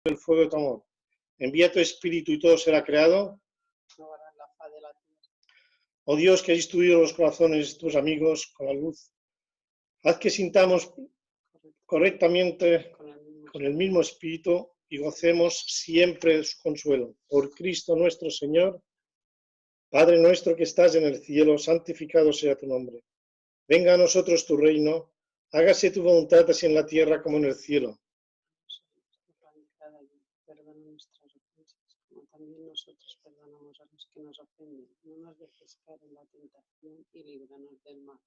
el fuego de tu amor. Envía tu espíritu y todo será creado. Oh Dios, que has instruido los corazones de tus amigos con la luz, haz que sintamos correctamente con el mismo espíritu y gocemos siempre de su consuelo. Por Cristo nuestro Señor, Padre nuestro que estás en el cielo, santificado sea tu nombre. Venga a nosotros tu reino, hágase tu voluntad así en la tierra como en el cielo. Perdona nuestras ofensas, como también nosotros perdonamos a los que nos ofenden. No nos dejes caer en la tentación y líbranos del mal.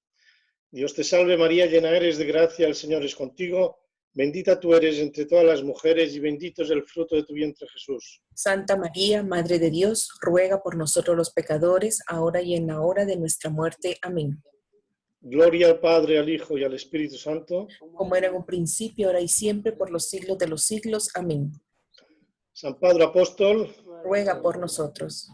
Dios te salve María, llena eres de gracia, el Señor es contigo. Bendita tú eres entre todas las mujeres y bendito es el fruto de tu vientre Jesús. Santa María, Madre de Dios, ruega por nosotros los pecadores, ahora y en la hora de nuestra muerte. Amén. Gloria al Padre, al Hijo y al Espíritu Santo. Como era en un principio, ahora y siempre, por los siglos de los siglos. Amén. San Padre Apóstol, Ruega por nosotros.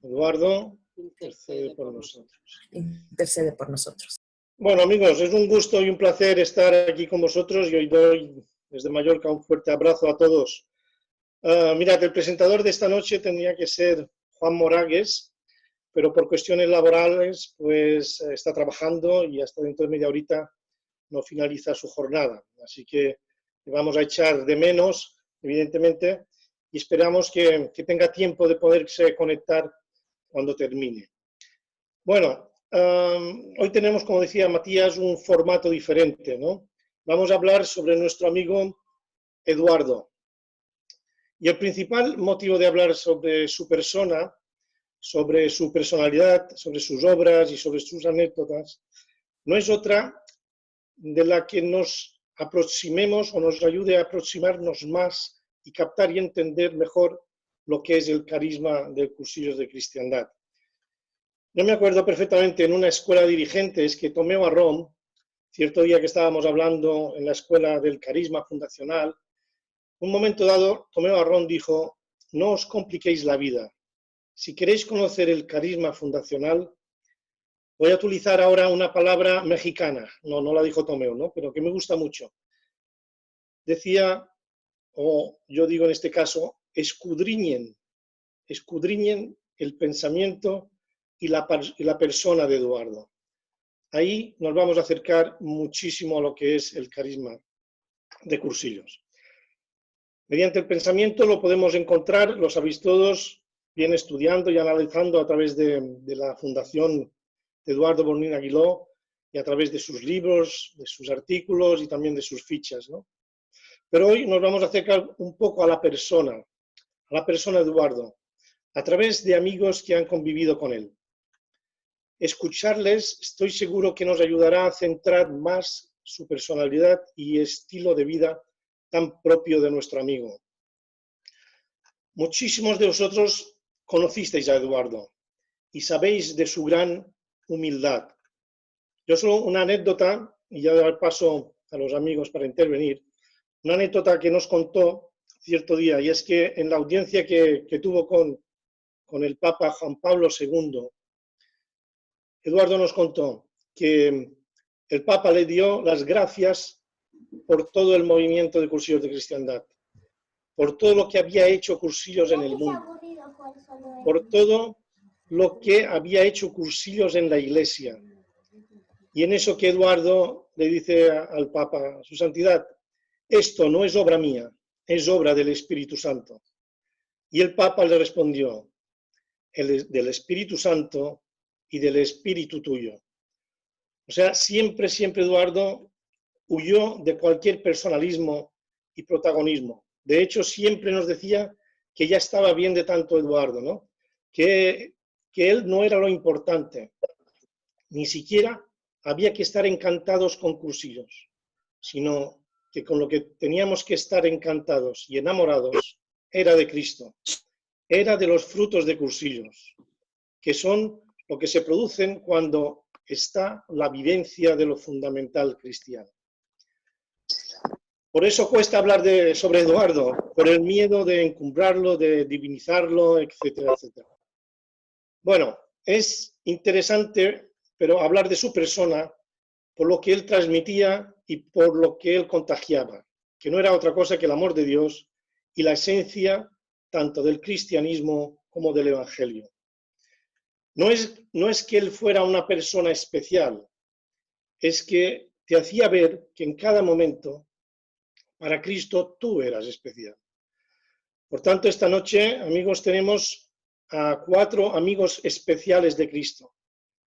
Eduardo, intercede por nosotros. Intercede por nosotros. Bueno, amigos, es un gusto y un placer estar aquí con vosotros y hoy doy desde Mallorca un fuerte abrazo a todos. Mirad, el presentador de esta noche tendría que ser Juan Moragues, pero por cuestiones laborales pues está trabajando y hasta dentro de media horita no finaliza su jornada. Así que le vamos a echar de menos, evidentemente, y esperamos que tenga tiempo de poderse conectar cuando termine. Bueno, hoy tenemos, como decía Matías, un formato diferente, ¿no? Vamos a hablar sobre nuestro amigo Eduardo. Y el principal motivo de hablar sobre su persona, sobre su personalidad, sobre sus obras y sobre sus anécdotas, no es otra de la que nos aproximemos o nos ayude a aproximarnos más y captar y entender mejor lo que es el carisma de Cursillos de Cristiandad. Yo me acuerdo perfectamente en una escuela de dirigentes que Tomeo Arrón, cierto día que estábamos hablando en la escuela del carisma fundacional, un momento dado Tomeo Arrón dijo: no os compliquéis la vida. Si queréis conocer el carisma fundacional, voy a utilizar ahora una palabra mexicana, no la dijo Tomeo, ¿no? Pero que me gusta mucho. Decía, o yo digo en este caso, escudriñen el pensamiento y la persona de Eduardo. Ahí nos vamos a acercar muchísimo a lo que es el carisma de Cursillos. Mediante el pensamiento lo podemos encontrar, lo sabéis todos, bien estudiando y analizando a través de la Fundación de Eduardo Bornín Aguiló y a través de sus libros, de sus artículos y también de sus fichas, ¿no? Pero hoy nos vamos a acercar un poco a la persona de Eduardo, a través de amigos que han convivido con él. Escucharles, estoy seguro que nos ayudará a centrar más su personalidad y estilo de vida tan propio de nuestro amigo. Muchísimos de vosotros conocisteis a Eduardo y sabéis de su gran humildad. Yo solo una anécdota, y ya dar paso a los amigos para intervenir, una anécdota que nos contó cierto día, y es que en la audiencia que tuvo con el Papa Juan Pablo II, Eduardo nos contó que el Papa le dio las gracias por todo el movimiento de Cursillos de Cristiandad, por todo lo que había hecho Cursillos en el mundo, por todo lo que había hecho Cursillos en la Iglesia. Y en eso que Eduardo le dice al Papa, su santidad, esto no es obra mía, es obra del Espíritu Santo. Y el Papa le respondió, del Espíritu Santo y del espíritu tuyo. O sea, siempre Eduardo huyó de cualquier personalismo y protagonismo. De hecho, siempre nos decía que ya estaba bien de tanto Eduardo, ¿no? Que él no era lo importante, ni siquiera había que estar encantados con Cursillos, sino que con lo que teníamos que estar encantados y enamorados era de Cristo, era de los frutos de Cursillos, que son lo que se producen cuando está la vivencia de lo fundamental cristiano. Por eso cuesta hablar sobre Eduardo, por el miedo de encumbrarlo, de divinizarlo, etcétera, etcétera. Bueno, es interesante, pero hablar de su persona por lo que él transmitía y por lo que él contagiaba, que no era otra cosa que el amor de Dios y la esencia tanto del cristianismo como del evangelio. No es que él fuera una persona especial, es que te hacía ver que en cada momento para Cristo tú eras especial. Por tanto, esta noche, amigos, tenemos a 4 amigos especiales de Cristo,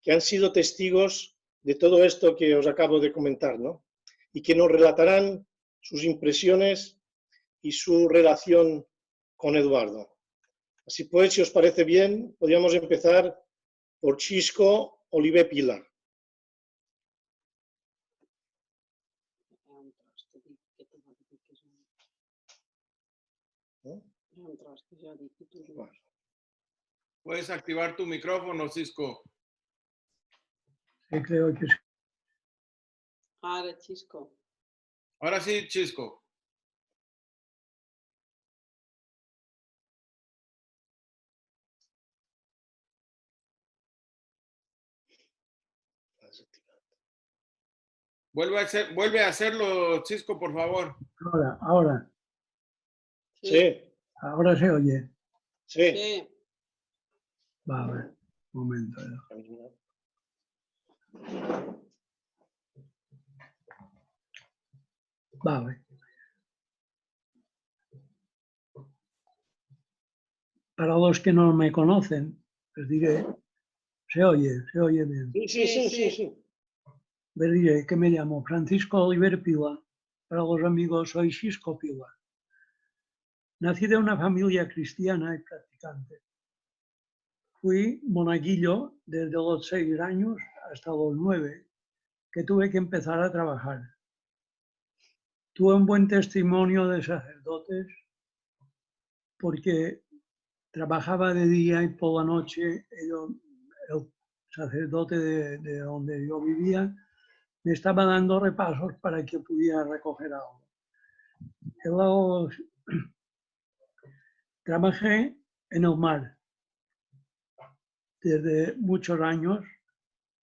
que han sido testigos de todo esto que os acabo de comentar, ¿no? Y que nos relatarán sus impresiones y su relación con Eduardo. Así pues, si os parece bien, podríamos empezar por Xisco Oliver Pilar. Bueno. Puedes activar tu micrófono, Xisco. Sí, creo que sí. Ahora, Xisco. Ahora sí, Xisco. Vuelve a hacerlo, Xisco, por favor. Ahora. Sí. Ahora se oye. Sí. Sí. Vale, un momento. Vale. Para los que no me conocen, les diré, se oye bien. Sí. Les diré que me llamo Francisco Oliver Pila. Para los amigos soy Xisco Pila. Nací de una familia cristiana y practicante. Fui monaguillo desde los 6 años hasta los 9, que tuve que empezar a trabajar. Tuve un buen testimonio de sacerdotes porque trabajaba de día y por la noche el sacerdote de donde yo vivía me estaba dando repasos para que pudiera recoger algo. Luego trabajé en el mar desde muchos años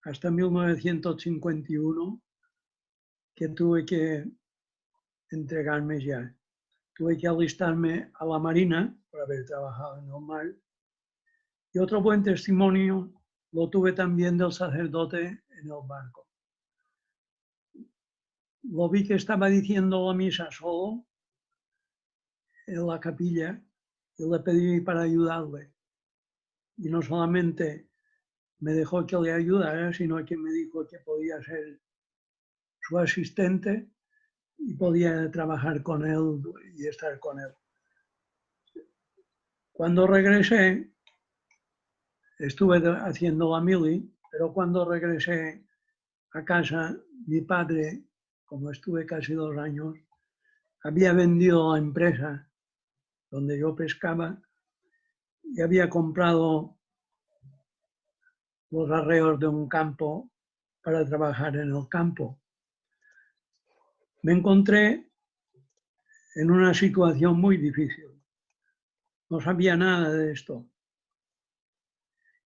hasta 1951, que tuve que entregarme ya. Tuve que alistarme a la Marina por haber trabajado en el mar. Y otro buen testimonio lo tuve también del sacerdote en el barco. Lo vi que estaba diciendo la misa solo en la capilla y le pedí para ayudarle. Y no solamente me dejó que le ayudara, sino que me dijo que podía ser su asistente y podía trabajar con él y estar con él. Cuando regresé, estuve haciendo la mili, pero cuando regresé a casa, mi padre, como estuve casi 2 años, había vendido la empresa donde yo pescaba y había comprado los arreos de un campo para trabajar en el campo. Me encontré en una situación muy difícil. No sabía nada de esto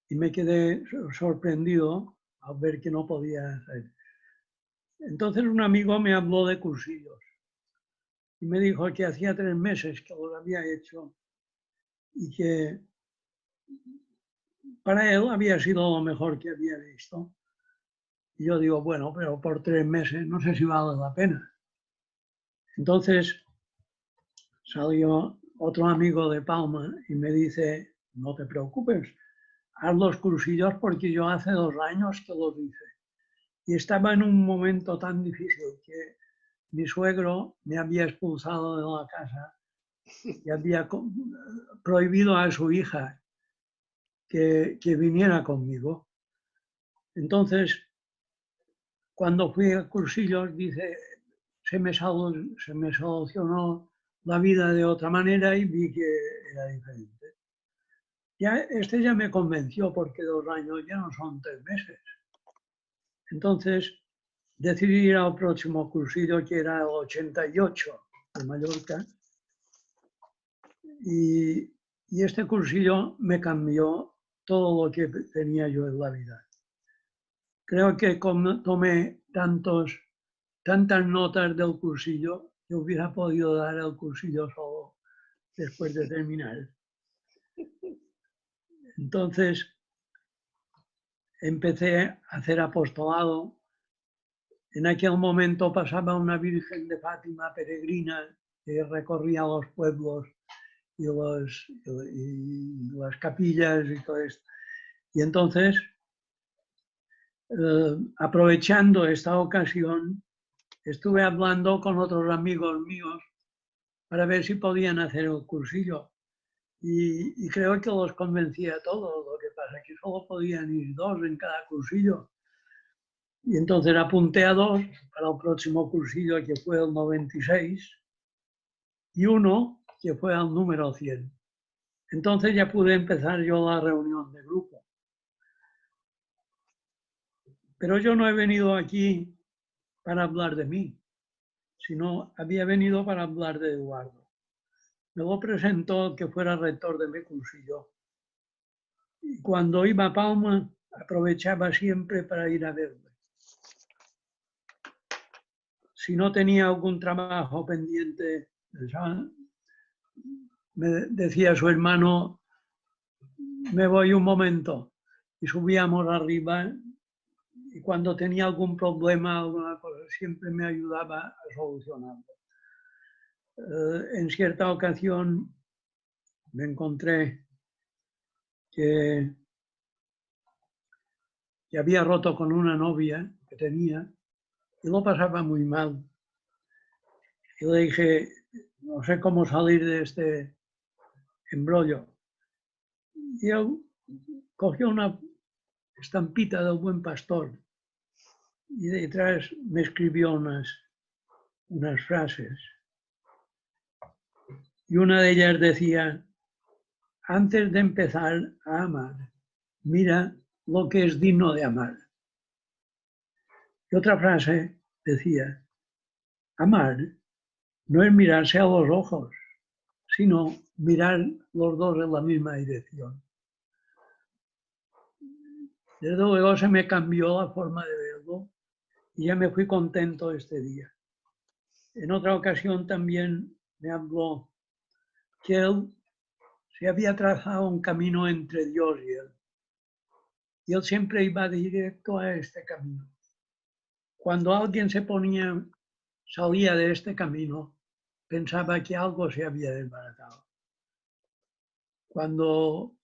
y me quedé sorprendido al ver que no podía hacer. Entonces un amigo me habló de cursillos y me dijo que hacía 3 meses que los había hecho y que para él había sido lo mejor que había visto. Y yo digo, bueno, pero por 3 meses no sé si vale la pena. Entonces salió otro amigo de Palma y me dice, no te preocupes, haz los cursillos porque yo hace 2 años que los hice. Y estaba en un momento tan difícil que mi suegro me había expulsado de la casa y había prohibido a su hija que viniera conmigo. Entonces, cuando fui a cursillos, dice, se me solucionó la vida de otra manera y vi que era diferente. Ya me convenció porque 2 años ya no son 3 meses. Entonces decidí ir al próximo cursillo, que era el 88 de Mallorca. Y este cursillo me cambió todo lo que tenía yo en la vida. Creo que tomé tantas notas del cursillo que hubiera podido dar el cursillo solo después de terminar. Entonces empecé a hacer apostolado. En aquel momento pasaba una Virgen de Fátima peregrina que recorría los pueblos y las capillas y todo esto. Y entonces, aprovechando esta ocasión, estuve hablando con otros amigos míos para ver si podían hacer el cursillo. Y creo que los convencí a todos. Lo que pasa es que solo podían ir 2 en cada cursillo. Y entonces apunté a 2 para el próximo cursillo, que fue el 96, y 1 que fue al número 100. Entonces ya pude empezar yo la reunión de grupo. Pero yo no he venido aquí para hablar de mí, sino había venido para hablar de Eduardo. Me lo presentó que fuera rector de mi cursillo. Y cuando iba a Palma, aprovechaba siempre para ir a verme. Si no tenía algún trabajo pendiente, me decía su hermano, me voy un momento. Y subíamos arriba y cuando tenía algún problema, alguna cosa, siempre me ayudaba a solucionarlo. En cierta ocasión me encontré que había roto con una novia que tenía y lo pasaba muy mal. Y le dije, no sé cómo salir de este embrollo. Y él cogió una estampita del Buen Pastor y detrás me escribió unas frases. Y una de ellas decía, antes de empezar a amar, mira lo que es digno de amar. Y otra frase decía, amar no es mirarse a los ojos, sino mirar los dos en la misma dirección. Desde luego se me cambió la forma de verlo y ya me fui contento este día. En otra ocasión también me habló que él se había trazado un camino entre Dios y él. Y él siempre iba directo a este camino. Cuando alguien salía de este camino, pensaba que algo se había desbaratado. Cuando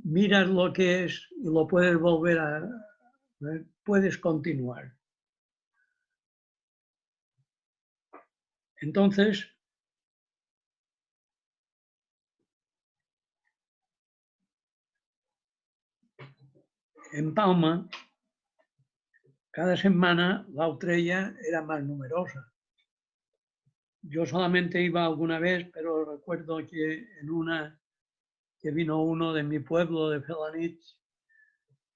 miras lo que es y lo puedes volver a ver, puedes continuar. Entonces, en Palma, cada semana la utrella era más numerosa. Yo solamente iba alguna vez, pero recuerdo que en una que vino uno de mi pueblo, de Felanitx,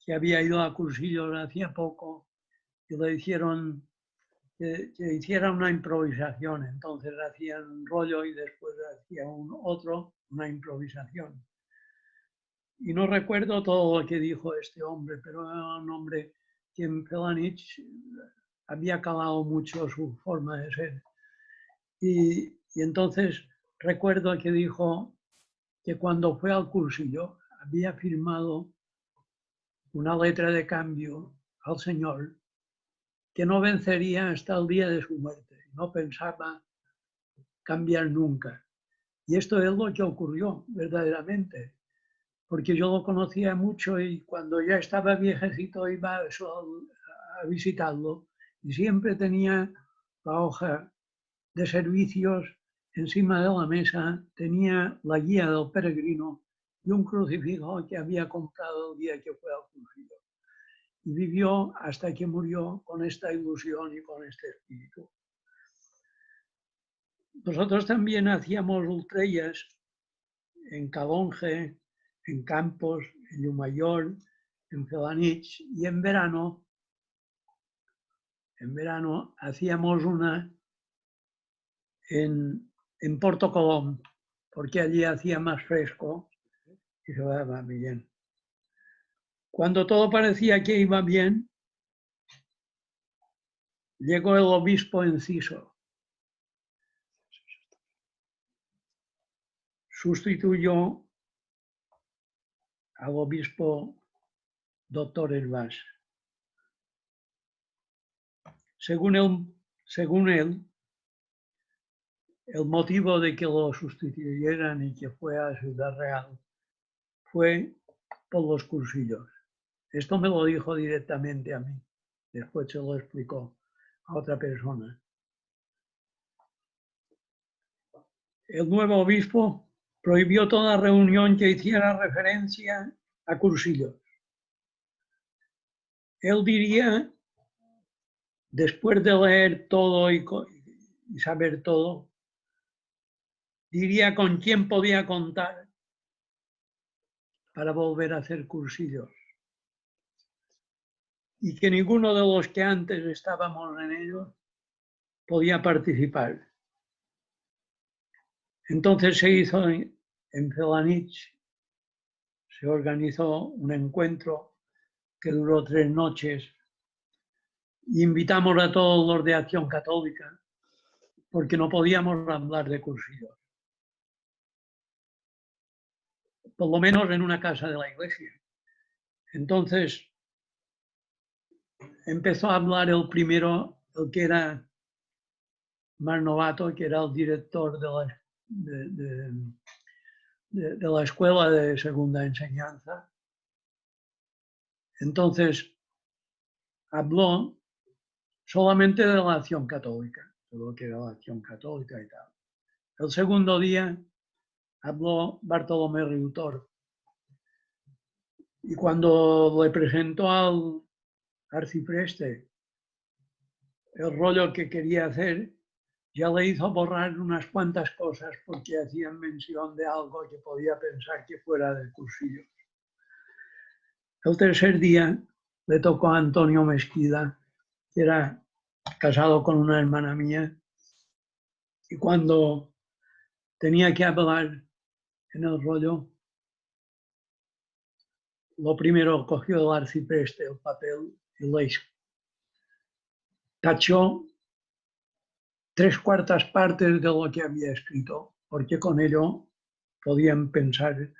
que había ido a cursillos hacía poco, y le hicieron que hiciera una improvisación. Entonces hacían un rollo y después hacía una improvisación. Y no recuerdo todo lo que dijo este hombre, pero era un hombre que en Felanitx había calado mucho su forma de ser. Y entonces recuerdo que dijo que cuando fue al cursillo había firmado una letra de cambio al Señor que no vencería hasta el día de su muerte. No pensaba cambiar nunca. Y esto es lo que ocurrió verdaderamente, porque yo lo conocía mucho y cuando ya estaba viejecito iba a visitarlo y siempre tenía la hoja de servicios encima de la mesa, tenía la guía del peregrino y un crucifijo que había comprado el día que fue al cursillo. Y vivió hasta que murió con esta ilusión y con este espíritu. Nosotros también hacíamos ultrellas en Calonge, en Campos, en Llumayor, en Felanitx, y en verano hacíamos una en Porto Colom, porque allí hacía más fresco y se daba bien. Cuando todo parecía que iba bien, llegó el obispo Enciso. sustituyó al obispo Dr. Hervás. Según él, el motivo de que lo sustituyeran y que fue a Ciudad Real fue por los cursillos. Esto me lo dijo directamente a mí. Después se lo explicó a otra persona. El nuevo obispo prohibió toda reunión que hiciera referencia a cursillos. Él diría, después de leer todo y saber todo, diría con quién podía contar para volver a hacer cursillos. Y que ninguno de los que antes estábamos en ellos podía participar. Entonces se hizo en Felanitx, se organizó un encuentro que duró 3 noches. Invitamos a todos los de Acción Católica porque no podíamos hablar de cursillos. Por lo menos en una casa de la iglesia. Entonces empezó a hablar el primero, el que era más novato, que era el director de la escuela de segunda enseñanza. Entonces habló solamente de la Acción Católica, de lo que era la Acción Católica y tal. El segundo día habló Bartolomé Riutor. Y cuando le presentó al arcipreste el rollo que quería hacer, ya le hizo borrar unas cuantas cosas porque hacían mención de algo que podía pensar que fuera del cursillo. El tercer día le tocó a Antonio Mesquida, que era casado con una hermana mía, y cuando tenía que hablar en el rollo, lo primero cogió el arcipreste el papel y le tachó 3/4 partes de lo que había escrito, porque con ello podían pensar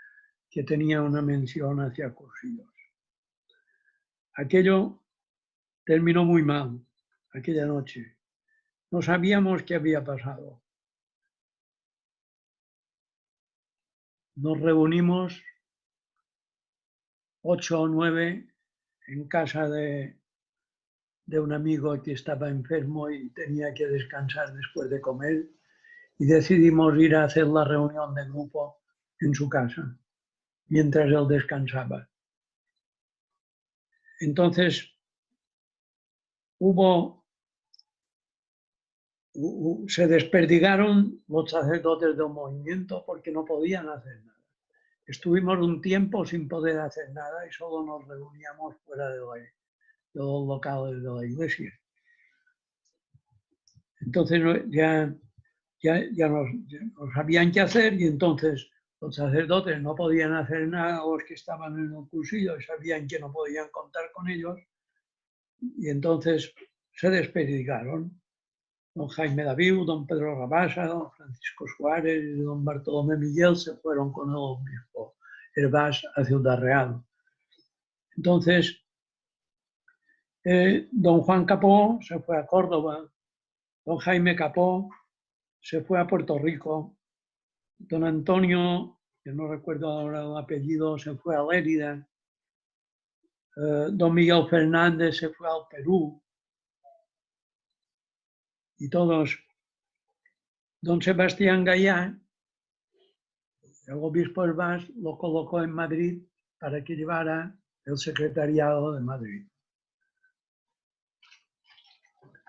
que tenía una mención hacia cursillos. Aquello terminó muy mal, aquella noche. No sabíamos qué había pasado. Nos reunimos 8 o 9 en casa de un amigo que estaba enfermo y tenía que descansar después de comer, y decidimos ir a hacer la reunión de grupo en su casa, mientras él descansaba. Entonces se desperdigaron los sacerdotes del movimiento porque no podían hacer nada. Estuvimos un tiempo sin poder hacer nada y solo nos reuníamos fuera de los locales de la iglesia. Entonces ya no sabían qué hacer, y entonces los sacerdotes no podían hacer nada, los que estaban en el cursillo y sabían que no podían contar con ellos, y entonces se desperdigaron. Don Jaime Daviu, don Pedro Rabasa, don Francisco Suárez y don Bartolomé Miguel se fueron con el obispo Hervás a Ciudad Real. Entonces, don Juan Capó se fue a Córdoba, don Jaime Capó se fue a Puerto Rico, don Antonio, que no recuerdo ahora el apellido, se fue a Lérida, don Miguel Fernández se fue al Perú, y todos. Don Sebastián Gallá, el obispo Hervás, lo colocó en Madrid para que llevara el secretariado de Madrid.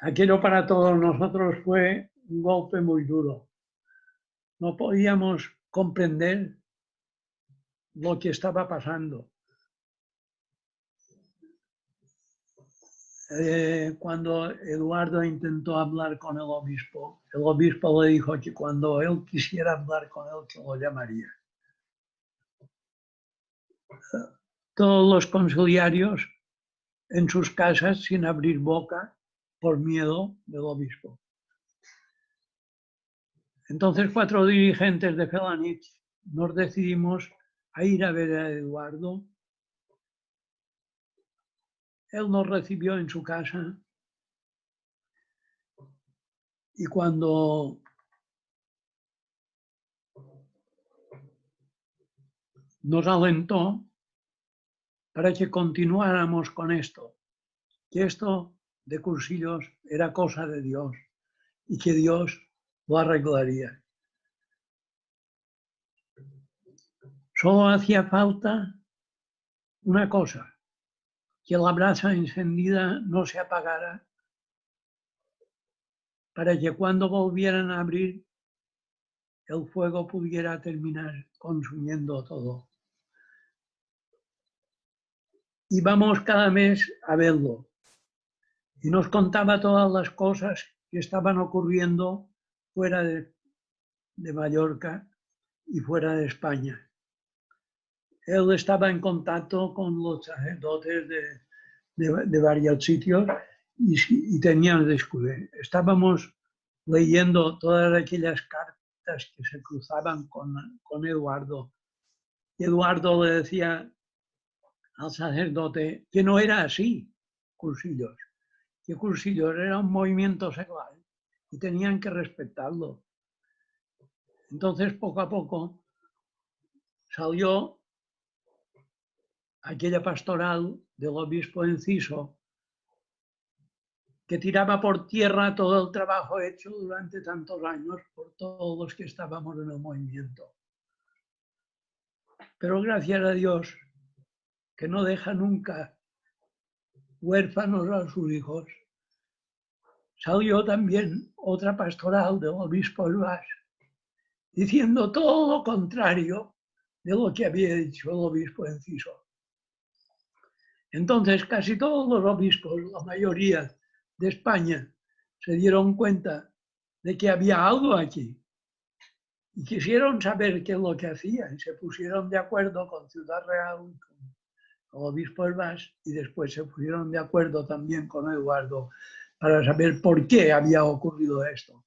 Aquello para todos nosotros fue un golpe muy duro. No podíamos comprender lo que estaba pasando. Cuando Eduardo intentó hablar con el obispo le dijo que cuando él quisiera hablar con él, que lo llamaría. Todos los conciliarios en sus casas sin abrir boca por miedo del obispo. Entonces 4 dirigentes de Felanitx nos decidimos a ir a ver a Eduardo. Él nos recibió en su casa y cuando nos alentó para que continuáramos con esto, que esto de cursillos era cosa de Dios y que Dios lo arreglaría. Solo hacía falta una cosa, que la brasa encendida no se apagara para que cuando volvieran a abrir el fuego pudiera terminar consumiendo todo. Íbamos cada mes a verlo y nos contaba todas las cosas que estaban ocurriendo fuera de Mallorca y fuera de España. Él estaba en contacto con los sacerdotes de varios sitios y tenían descubierto. Estábamos leyendo todas aquellas cartas que se cruzaban con Eduardo. Y Eduardo le decía al sacerdote que no era así, cursillos, que cursillos era un movimiento secular y tenían que respetarlo. Entonces, poco a poco, salió aquella pastoral del obispo Enciso que tiraba por tierra todo el trabajo hecho durante tantos años por todos los que estábamos en el movimiento. Pero gracias a Dios, que no deja nunca huérfanos a sus hijos, salió también otra pastoral del obispo Elvas, diciendo todo lo contrario de lo que había dicho el obispo Enciso. Entonces, casi todos los obispos, la mayoría de España, se dieron cuenta de que había algo aquí y quisieron saber qué es lo que hacía y se pusieron de acuerdo con Ciudad Real, con el obispo Elvas, y después se pusieron de acuerdo también con Eduardo para saber por qué había ocurrido esto.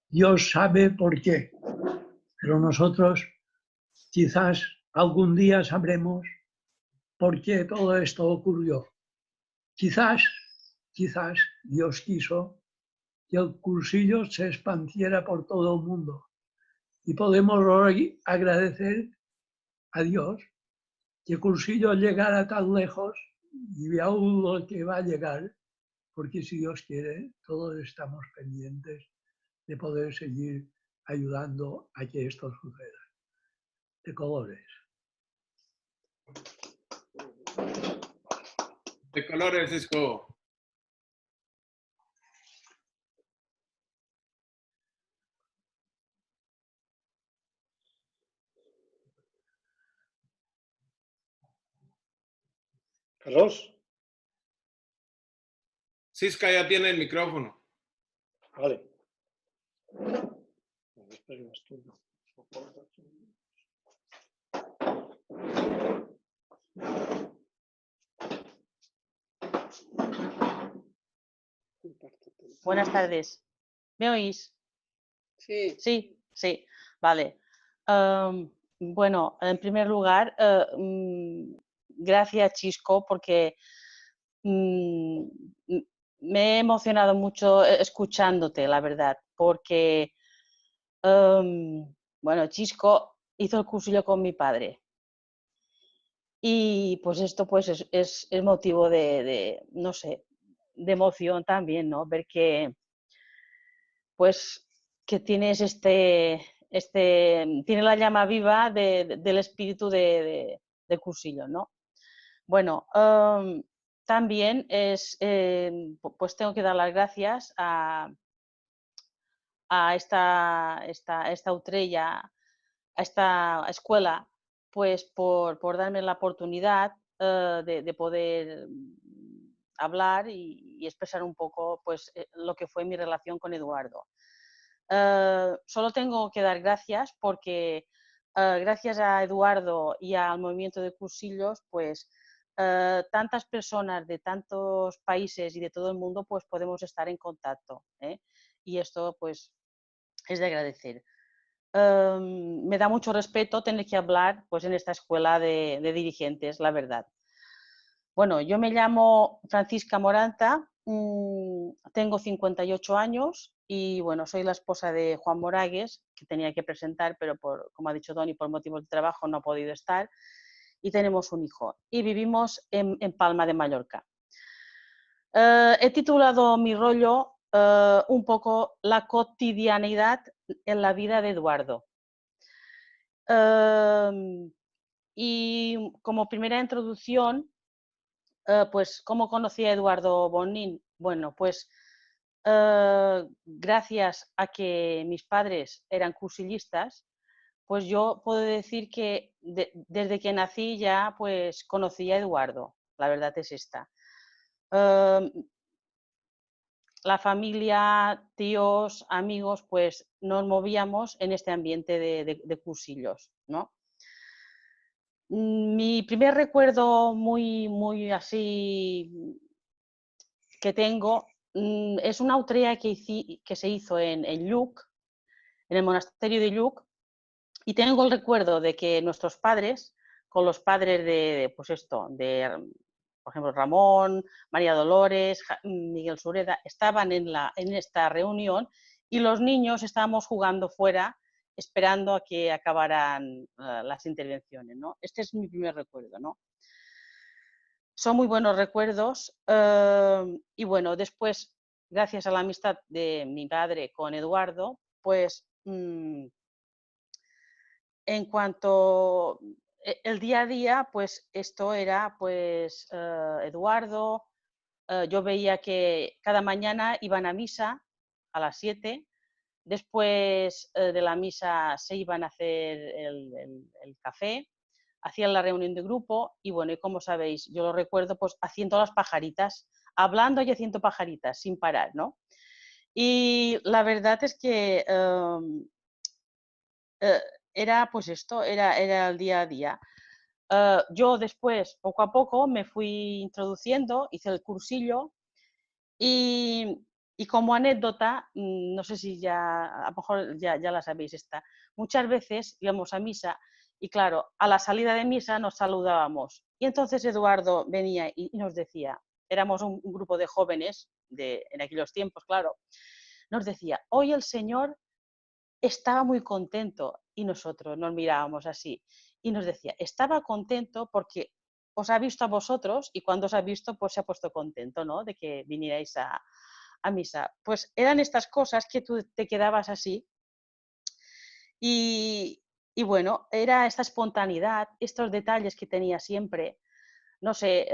Dios sabe por qué, pero nosotros quizás algún día sabremos por qué todo esto ocurrió. Quizás Dios quiso que el cursillo se expandiera por todo el mundo. Y podemos hoy agradecer a Dios que cursillo llegara tan lejos y aún lo que va a llegar, porque si Dios quiere, todos estamos pendientes de poder seguir ayudando a que esto suceda. De colores. De colores, Cisco. Carlos. Cisca ya tiene el micrófono. Vale. Buenas tardes. ¿Me oís? Sí. Sí, sí, vale. Bueno, en primer lugar, gracias Chisco, porque me he emocionado mucho escuchándote, la verdad, porque, bueno, Chisco hizo el cursillo con mi padre. Y pues esto pues es motivo no sé, de emoción también, ¿no? Ver que, pues, que tienes tiene la llama viva del espíritu de cursillo, ¿no? Bueno, también pues tengo que dar las gracias a esta Utrella, a esta escuela, pues por darme la oportunidad de poder hablar y expresar un poco pues, lo que fue mi relación con Eduardo. Solo tengo que dar gracias porque gracias a Eduardo y al movimiento de cursillos, pues tantas personas de tantos países y de todo el mundo pues podemos estar en contacto, ¿eh? Y esto pues es de agradecer. me da mucho respeto tener que hablar pues, en esta escuela de dirigentes, la verdad. Bueno, yo me llamo Francisca Moranta, tengo 58 años y bueno, soy la esposa de Juan Moragues, que tenía que presentar, pero como ha dicho Doni, por motivos de trabajo no ha podido estar, y tenemos un hijo. Y vivimos en Palma de Mallorca. He titulado mi rollo un poco La cotidianidad en la vida de Eduardo. Y como primera introducción, pues, ¿cómo conocí a Eduardo Bonín? Bueno, pues gracias a que mis padres eran cursillistas, pues yo puedo decir que desde que nací ya pues conocí a Eduardo, la verdad es esta. La familia, tíos, amigos, pues nos movíamos en este ambiente de cursillos, ¿no? Mi primer recuerdo muy así que tengo es una utrea que se hizo en Lluc, en el monasterio de Lluc, y tengo el recuerdo de que nuestros padres, con los padres pues esto, por ejemplo, Ramón, María Dolores, Miguel Sureda, estaban en esta reunión y los niños estábamos jugando fuera esperando a que acabaran las intervenciones, ¿no? Este es mi primer recuerdo, ¿no? Son muy buenos recuerdos y bueno, después, gracias a la amistad de mi padre con Eduardo, pues en cuanto el día a día, pues esto era pues Eduardo, yo veía que cada mañana iban a misa a las 7, después de la misa se iban a hacer el café, hacían la reunión de grupo y bueno, y como sabéis, yo lo recuerdo pues haciendo las pajaritas, hablando y haciendo pajaritas sin parar, ¿no? Y la verdad es que era pues esto, era el día a día. Yo después, poco a poco, me fui introduciendo, hice el cursillo y como anécdota, no sé si ya, a lo mejor ya la sabéis esta, muchas veces íbamos a misa y claro, a la salida de misa nos saludábamos. Y entonces Eduardo venía y nos decía, éramos un grupo de jóvenes en aquellos tiempos, claro, nos decía, hoy el Señor estaba muy contento y nosotros nos mirábamos así y nos decía, estaba contento porque os ha visto a vosotros y cuando os ha visto pues se ha puesto contento, ¿no? De que vinierais a misa. Pues eran estas cosas que tú te quedabas así y bueno, era esta espontaneidad, estos detalles que tenía siempre. No sé,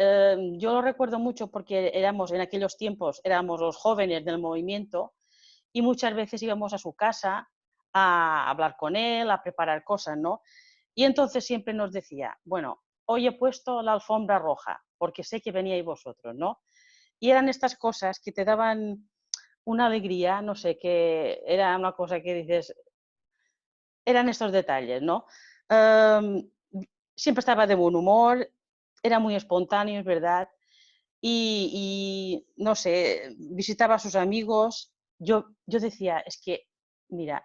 yo lo recuerdo mucho porque en aquellos tiempos éramos los jóvenes del movimiento y muchas veces íbamos a su casa a hablar con él, a preparar cosas, ¿no? Y entonces siempre nos decía, bueno, hoy he puesto la alfombra roja porque sé que veníais vosotros, ¿no? Y eran estas cosas que te daban una alegría, no sé, que era una cosa que dices, eran estos detalles, ¿no? Siempre estaba de buen humor, era muy espontáneo, es verdad, y no sé, visitaba a sus amigos, yo decía, es que, mira,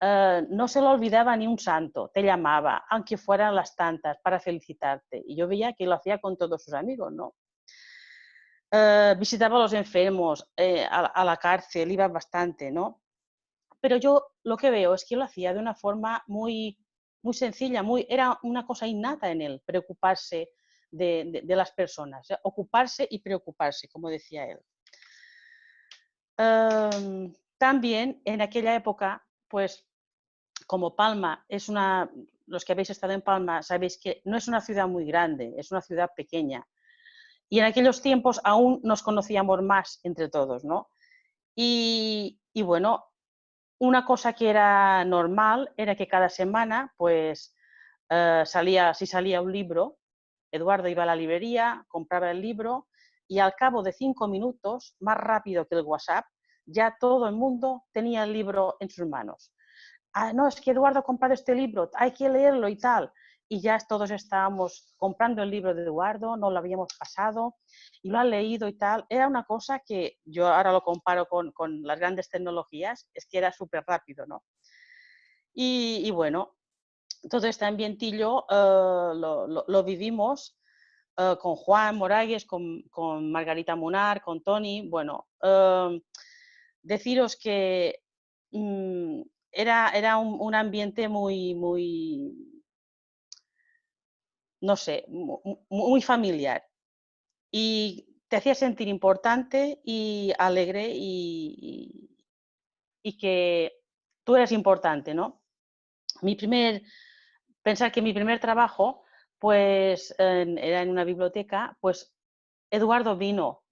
no se lo olvidaba ni un santo, te llamaba, aunque fueran las tantas, para felicitarte, y yo veía que lo hacía con todos sus amigos, ¿no? Visitaba a los enfermos, a la cárcel, iba bastante, ¿no? Pero yo lo que veo es que lo hacía de una forma muy sencilla, era una cosa innata en él, preocuparse de las personas, ocuparse y preocuparse, como decía él. También en aquella época, pues como Palma los que habéis estado en Palma sabéis que no es una ciudad muy grande, es una ciudad pequeña. Y en aquellos tiempos aún nos conocíamos más entre todos, ¿no? Y bueno, una cosa que era normal era que cada semana, pues, si salía un libro, Eduardo iba a la librería, compraba el libro y al cabo de 5 minutos, más rápido que el WhatsApp, ya todo el mundo tenía el libro en sus manos. Ah, no, es que Eduardo ha comprado este libro, hay que leerlo y tal. Y ya todos estábamos comprando el libro de Eduardo, nos lo habíamos pasado y lo han leído y tal. Era una cosa que yo ahora lo comparo con las grandes tecnologías, es que era súper rápido, ¿no? Y bueno, todo este ambientillo lo vivimos con Juan Moragues, con Margarita Munar, con Toni. Bueno, deciros que era un ambiente muy, no sé, muy familiar. Y te hacía sentir importante y alegre y que tú eras importante, ¿no? Pensar que mi primer trabajo, pues era en una biblioteca, pues Eduardo vino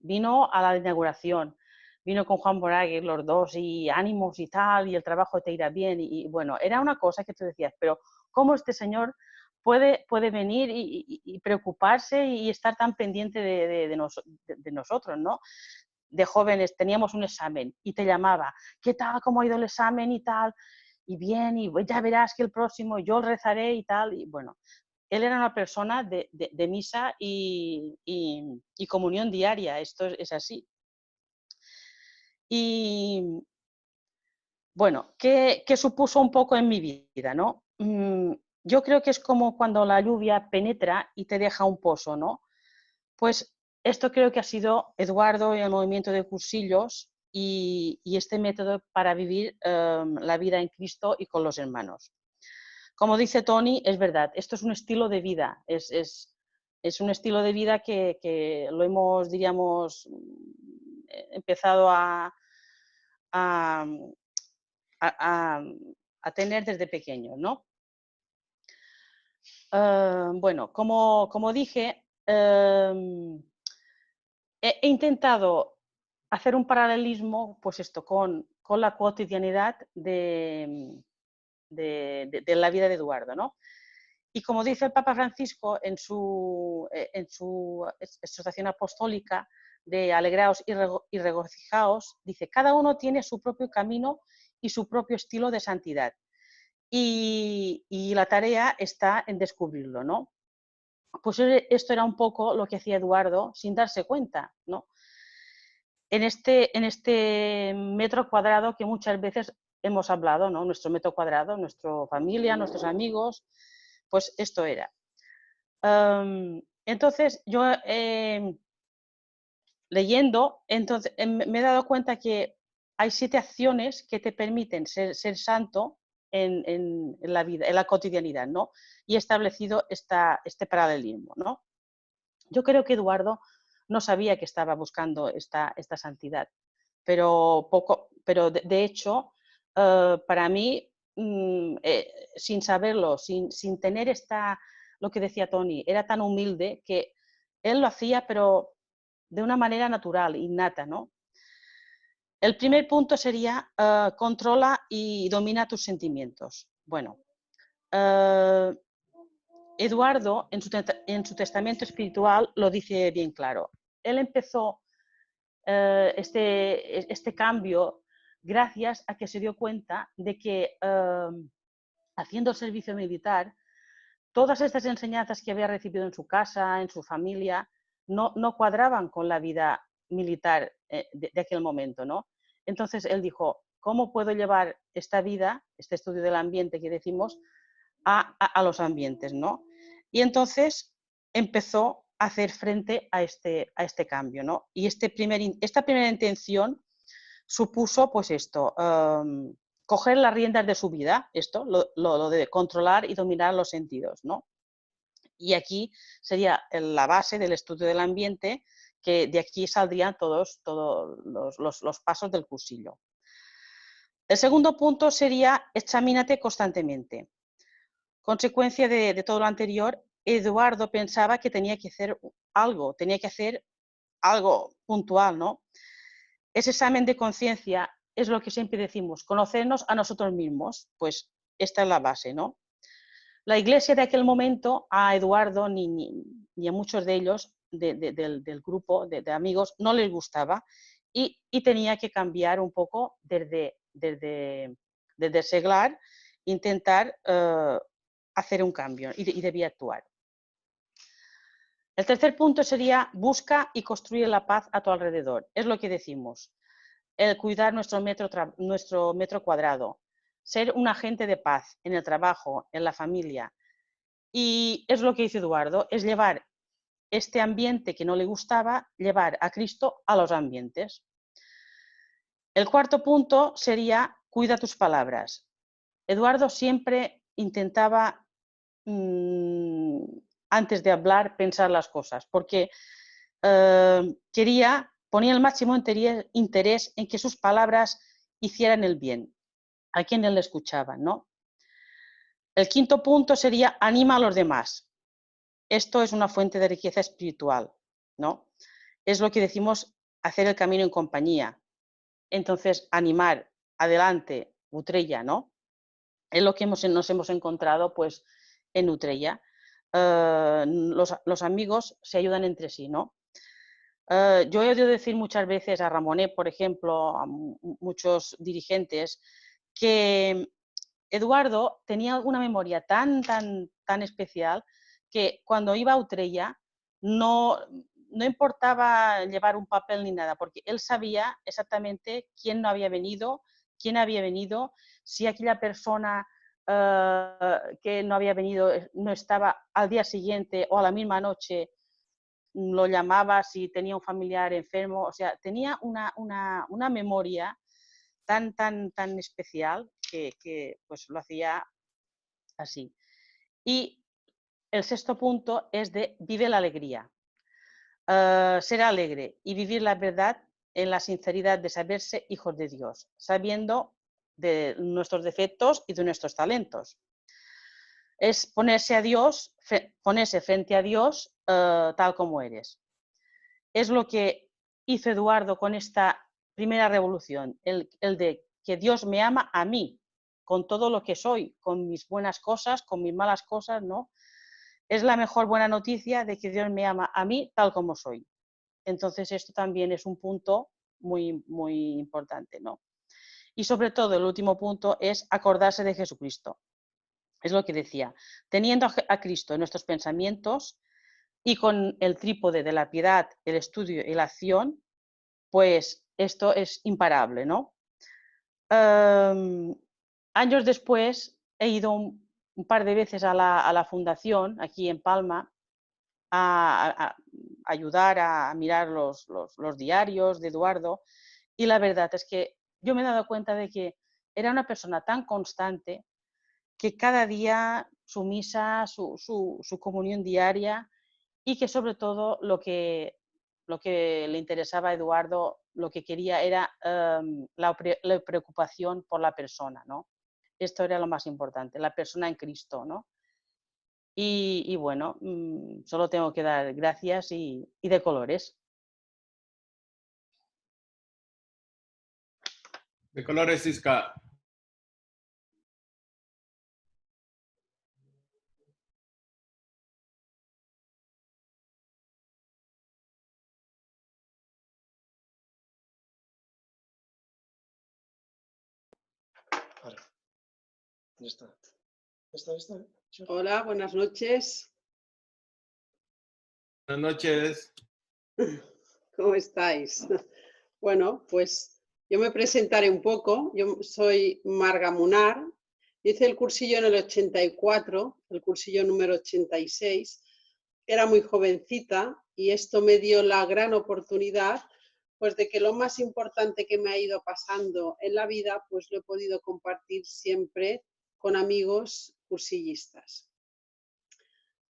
a la inauguración, vino con Juan Moragues, los dos, y ánimos y tal, y el trabajo te irá bien, y bueno, era una cosa que tú decías, pero ¿cómo este señor puede venir y preocuparse y estar tan pendiente de nosotros, ¿no? De jóvenes, teníamos un examen y te llamaba, ¿qué tal? ¿Cómo ha ido el examen y tal? Y bien, y ya verás que el próximo yo rezaré y tal, y bueno, él era una persona de misa y comunión diaria, esto es así. Y bueno, ¿qué supuso un poco en mi vida, ¿no? Yo creo que es como cuando la lluvia penetra y te deja un pozo, ¿no? Pues esto creo que ha sido Eduardo y el movimiento de cursillos y este método para vivir la vida en Cristo y con los hermanos. Como dice Toni, es verdad, esto es un estilo de vida, es un estilo de vida que lo hemos, diríamos, empezado a tener desde pequeños, ¿no? Bueno, como dije, he intentado hacer un paralelismo, pues esto, con la cotidianidad de la vida de Eduardo, ¿no? Y como dice el Papa Francisco en su exhortación apostólica de alegraos y regocijaos, dice, cada uno tiene su propio camino y su propio estilo de santidad. Y la tarea está en descubrirlo, ¿no? Pues esto era un poco lo que hacía Eduardo sin darse cuenta, ¿no? En este metro cuadrado que muchas veces hemos hablado, ¿no? Nuestro metro cuadrado, nuestra familia, nuestros amigos, pues esto era. Entonces, yo leyendo, entonces, me he dado cuenta que hay 7 acciones que te permiten ser santo en la vida, en la cotidianidad, ¿no? Y he establecido este paralelismo, ¿no? Yo creo que Eduardo no sabía que estaba buscando esta santidad, pero de hecho, para mí, sin saberlo, sin tener lo que decía Toni, era tan humilde que él lo hacía, pero de una manera natural, innata, ¿no? El primer punto sería controla y domina tus sentimientos. Bueno, Eduardo en su testamento espiritual lo dice bien claro. Él empezó este cambio gracias a que se dio cuenta de que haciendo el servicio militar, todas estas enseñanzas que había recibido en su casa, en su familia, no cuadraban con la vida militar de aquel momento, ¿no? Entonces él dijo, ¿cómo puedo llevar esta vida, este estudio del ambiente que decimos, a los ambientes, ¿no? Y entonces empezó a hacer frente a este cambio, ¿no? Y esta primera intención supuso, pues esto, coger las riendas de su vida, esto, lo de controlar y dominar los sentidos, ¿no? Y aquí sería la base del estudio del ambiente, que de aquí saldrían todos los pasos del cursillo. El segundo punto sería examínate constantemente. Consecuencia de todo lo anterior, Eduardo pensaba que tenía que hacer algo puntual, ¿no? Ese examen de conciencia es lo que siempre decimos, conocernos a nosotros mismos, pues esta es la base, ¿no? La iglesia de aquel momento, a Eduardo ni a muchos de ellos, del grupo de amigos, no les gustaba y tenía que cambiar un poco desde seglar, intentar hacer un cambio y debía actuar. El tercer punto sería busca y construye la paz a tu alrededor. Es lo que decimos, el cuidar nuestro metro cuadrado. ser un agente de paz en el trabajo, en la familia. Y es lo que hizo Eduardo, es llevar este ambiente que no le gustaba, llevar a Cristo a los ambientes. El cuarto punto sería, cuida tus palabras. Eduardo siempre intentaba, antes de hablar, pensar las cosas, porque ponía el máximo interés en que sus palabras hicieran el bien a quien él escuchaba, ¿no? El quinto punto sería, anima a los demás. Esto es una fuente de riqueza espiritual, ¿no? Es lo que decimos, hacer el camino en compañía. Entonces, animar, adelante, Utrella, ¿no? Es lo que nos hemos encontrado pues, en Utrella. Los amigos se ayudan entre sí, ¿no? Yo he oído decir muchas veces a Ramonet, por ejemplo, a muchos dirigentes, que Eduardo tenía una memoria tan especial que cuando iba a Utrella no importaba llevar un papel ni nada, porque él sabía exactamente quién no había venido, quién había venido, si aquella persona que no había venido no estaba al día siguiente o a la misma noche, lo llamaba si tenía un familiar enfermo, o sea, tenía una memoria tan especial que pues lo hacía así. Y el sexto punto es de vive la alegría. Ser alegre y vivir la verdad en la sinceridad de saberse hijos de Dios, sabiendo de nuestros defectos y de nuestros talentos. Es ponerse frente a Dios tal como eres. Es lo que hizo Eduardo con esta primera revolución, el de que Dios me ama a mí, con todo lo que soy, con mis buenas cosas, con mis malas cosas, ¿no? Es la mejor buena noticia de que Dios me ama a mí tal como soy. Entonces esto también es un punto muy, muy importante, ¿no? Y sobre todo el último punto es acordarse de Jesucristo. Es lo que decía, teniendo a Cristo en nuestros pensamientos y con el trípode de la piedad, el estudio y la acción, pues esto es imparable, ¿no? Años después he ido un par de veces a la fundación aquí en Palma a ayudar a mirar los diarios de Eduardo, y la verdad es que yo me he dado cuenta de que era una persona tan constante que cada día su misa, su comunión diaria, y que sobre todo lo que le interesaba a Eduardo, lo que quería era la preocupación por la persona, ¿no? Esto era lo más importante, la persona en Cristo, ¿no? Y bueno, solo tengo que dar gracias y de colores. De colores, Isca. Ahora. Ya está. ¿Está? Hola, buenas noches. Buenas noches. ¿Cómo estáis? Bueno, pues yo me presentaré un poco. Yo soy Marga Munar. Hice el cursillo en el 84, el cursillo número 86. Era muy jovencita y esto me dio la gran oportunidad pues de que lo más importante que me ha ido pasando en la vida pues lo he podido compartir siempre con amigos cursillistas.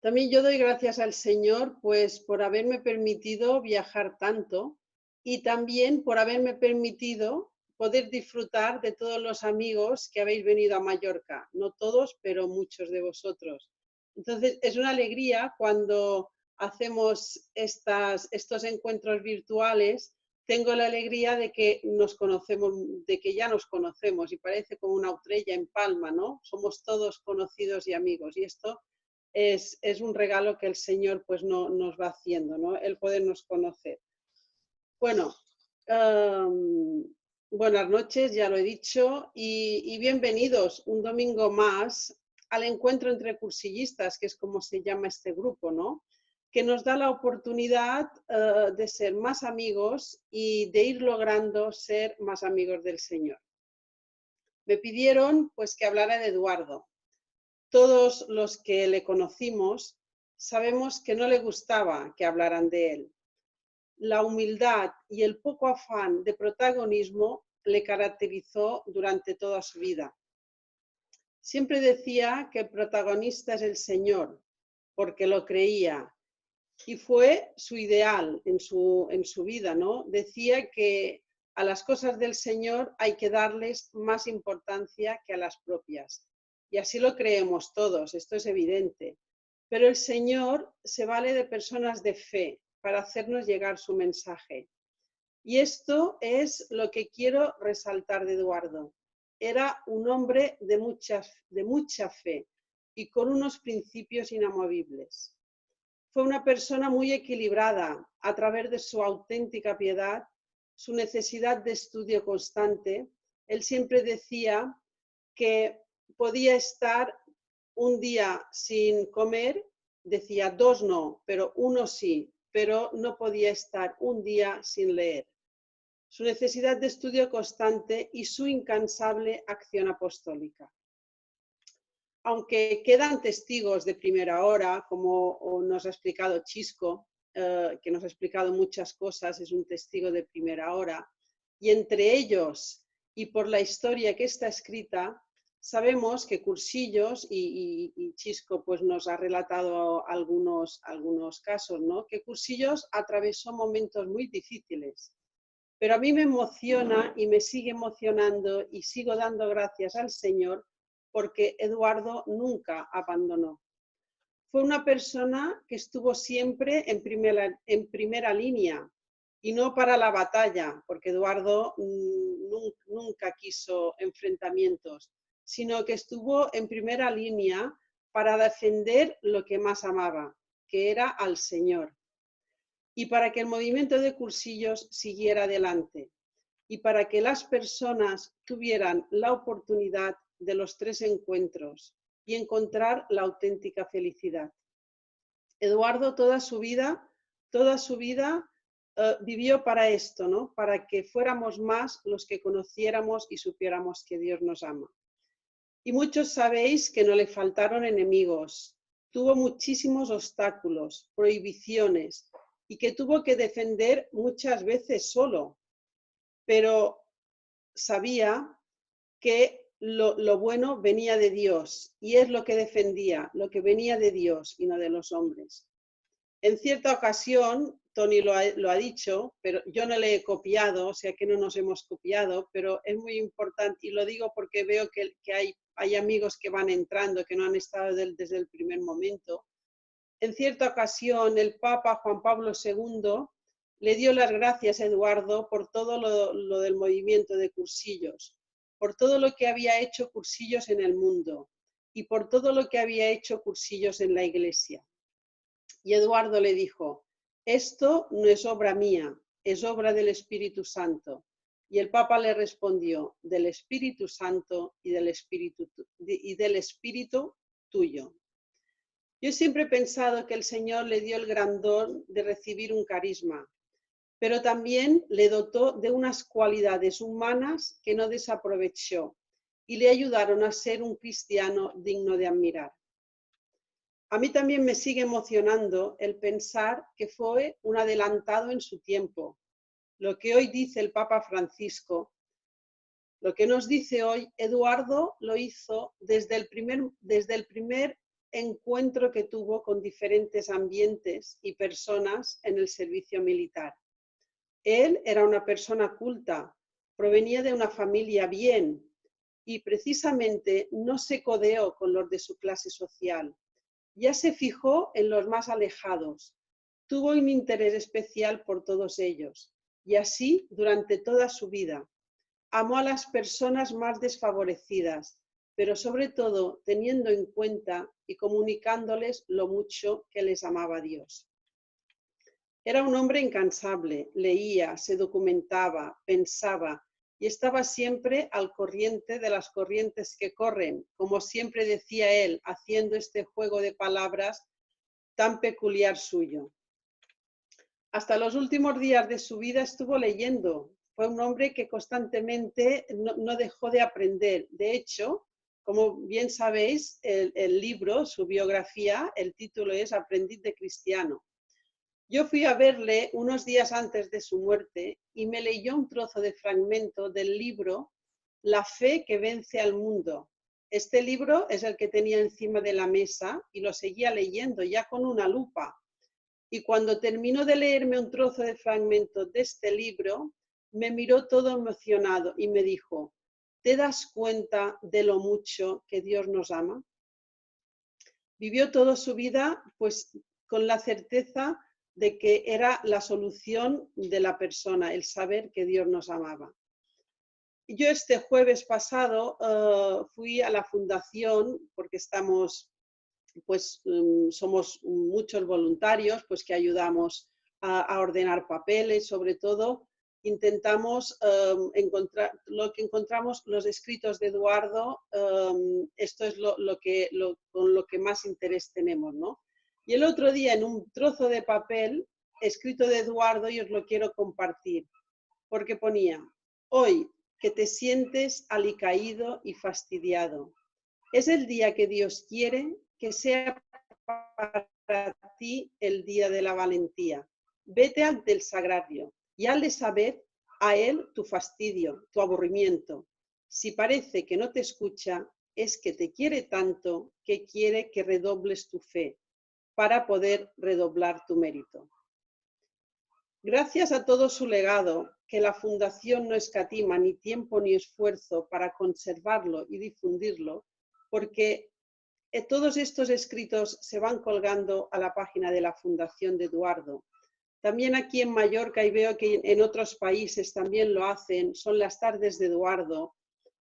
También yo doy gracias al Señor pues por haberme permitido viajar tanto y también por haberme permitido poder disfrutar de todos los amigos que habéis venido a Mallorca. No todos, pero muchos de vosotros. Entonces es una alegría cuando hacemos estos encuentros virtuales. Tengo la alegría de que nos conocemos, de que ya nos conocemos y parece como una Utrella en Palma, ¿no? Somos todos conocidos y amigos y esto es un regalo que el Señor pues nos va haciendo, ¿no? El podernos conocer. Bueno, buenas noches, ya lo he dicho, y bienvenidos un domingo más al encuentro entre cursillistas, que es como se llama este grupo, ¿no? Que nos da la oportunidad de ser más amigos y de ir logrando ser más amigos del Señor. Me pidieron pues que hablara de Eduardo. Todos los que le conocimos sabemos que no le gustaba que hablaran de él. La humildad y el poco afán de protagonismo le caracterizó durante toda su vida. Siempre decía que el protagonista es el Señor, porque lo creía, y fue su ideal en su vida, ¿no? Decía que a las cosas del Señor hay que darles más importancia que a las propias. Y así lo creemos todos, esto es evidente. Pero el Señor se vale de personas de fe para hacernos llegar su mensaje. Y esto es lo que quiero resaltar de Eduardo. Era un hombre de mucha fe y con unos principios inamovibles. Fue una persona muy equilibrada a través de su auténtica piedad, su necesidad de estudio constante. Él siempre decía que podía estar un día sin comer, decía 2 no, pero 1 sí, pero no podía estar un día sin leer. Su necesidad de estudio constante y su incansable acción apostólica. Aunque quedan testigos de primera hora, como nos ha explicado Chisco, que nos ha explicado muchas cosas, es un testigo de primera hora, y entre ellos, y por la historia que está escrita, sabemos que Cursillos, y Chisco pues nos ha relatado algunos casos, ¿no? Que Cursillos atravesó momentos muy difíciles. Pero a mí me emociona y me sigue emocionando y sigo dando gracias al Señor porque Eduardo nunca abandonó. Fue una persona que estuvo siempre en primera línea y no para la batalla, porque Eduardo nunca quiso enfrentamientos, sino que estuvo en primera línea para defender lo que más amaba, que era al Señor. Y para que el movimiento de Cursillos siguiera adelante y para que las personas tuvieran la oportunidad de los 3 encuentros y encontrar la auténtica felicidad. Eduardo toda su vida vivió para esto, ¿no? Para que fuéramos más los que conociéramos y supiéramos que Dios nos ama. Y muchos sabéis que no le faltaron enemigos, tuvo muchísimos obstáculos, prohibiciones, y que tuvo que defender muchas veces solo, pero sabía que lo bueno venía de Dios y es lo que defendía, lo que venía de Dios y no de los hombres. En cierta ocasión, Tony lo ha dicho, pero yo no le he copiado, o sea que no nos hemos copiado, pero es muy importante y lo digo porque veo que hay amigos que van entrando, que no han estado desde el primer momento. En cierta ocasión, el Papa Juan Pablo II le dio las gracias a Eduardo por todo lo del movimiento de Cursillos, por todo lo que había hecho Cursillos en el mundo y por todo lo que había hecho Cursillos en la Iglesia. Y Eduardo le dijo, esto no es obra mía, es obra del Espíritu Santo. Y el Papa le respondió, del Espíritu Santo y del Espíritu tuyo. Yo siempre he pensado que el Señor le dio el gran don de recibir un carisma, pero también le dotó de unas cualidades humanas que no desaprovechó y le ayudaron a ser un cristiano digno de admirar. A mí también me sigue emocionando el pensar que fue un adelantado en su tiempo. Lo que hoy dice el Papa Francisco, lo que nos dice hoy, Eduardo lo hizo desde el primer encuentro que tuvo con diferentes ambientes y personas en el servicio militar. Él era una persona culta, provenía de una familia bien y precisamente no se codeó con los de su clase social. Ya se fijó en los más alejados, tuvo un interés especial por todos ellos y así durante toda su vida. Amó a las personas más desfavorecidas, pero sobre todo teniendo en cuenta y comunicándoles lo mucho que les amaba Dios. Era un hombre incansable, leía, se documentaba, pensaba y estaba siempre al corriente de las corrientes que corren, como siempre decía él, haciendo este juego de palabras tan peculiar suyo. Hasta los últimos días de su vida estuvo leyendo fue un hombre que constantemente no dejó de aprender. De hecho, como bien sabéis, el libro, su biografía, el título es Aprendiz de Cristiano. Yo fui a verle unos días antes de su muerte y me leyó un trozo de fragmento del libro La fe que vence al mundo. Este libro es el que tenía encima de la mesa y lo seguía leyendo ya con una lupa. Y cuando terminó de leerme un trozo de fragmento de este libro, me miró todo emocionado y me dijo, ¿te das cuenta de lo mucho que Dios nos ama? Vivió toda su vida pues con la certeza de que era la solución de la persona, el saber que Dios nos amaba. Yo este jueves pasado fui a la fundación porque estamos, pues somos muchos voluntarios pues que ayudamos a ordenar papeles, sobre todo intentamos encontrar lo que encontramos, los escritos de Eduardo, esto es con lo que más interés tenemos, ¿no? Y el otro día en un trozo de papel escrito de Eduardo, y os lo quiero compartir, porque ponía, hoy que te sientes alicaído y fastidiado, es el día que Dios quiere que sea para ti el día de la valentía. Vete ante el sagrario y hazle saber a él tu fastidio, tu aburrimiento. Si parece que no te escucha, es que te quiere tanto que quiere que redobles tu fe para poder redoblar tu mérito. Gracias a todo su legado, que la Fundación no escatima ni tiempo ni esfuerzo para conservarlo y difundirlo, porque todos estos escritos se van colgando a la página de la Fundación de Eduardo. También aquí en Mallorca, y veo que en otros países también lo hacen, son las tardes de Eduardo,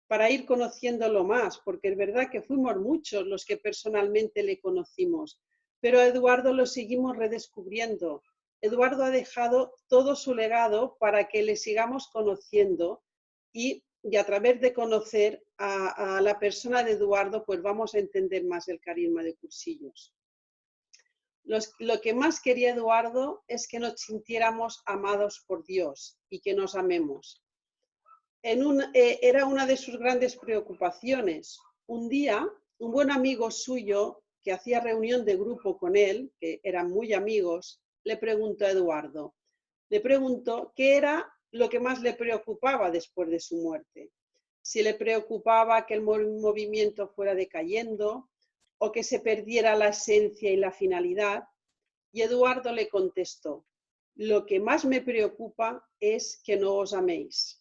para ir conociéndolo más, porque es verdad que fuimos muchos los que personalmente le conocimos, pero a Eduardo lo seguimos redescubriendo. Eduardo ha dejado todo su legado para que le sigamos conociendo y a través de conocer a la persona de Eduardo, pues vamos a entender más el carisma de Cursillos. Lo que más quería Eduardo es que nos sintiéramos amados por Dios y que nos amemos. Era una de sus grandes preocupaciones. Un día, un buen amigo suyo que hacía reunión de grupo con él, que eran muy amigos, le preguntó a Eduardo, qué era lo que más le preocupaba después de su muerte. Si le preocupaba que el movimiento fuera decayendo o que se perdiera la esencia y la finalidad, y Eduardo le contestó, lo que más me preocupa es que no os améis.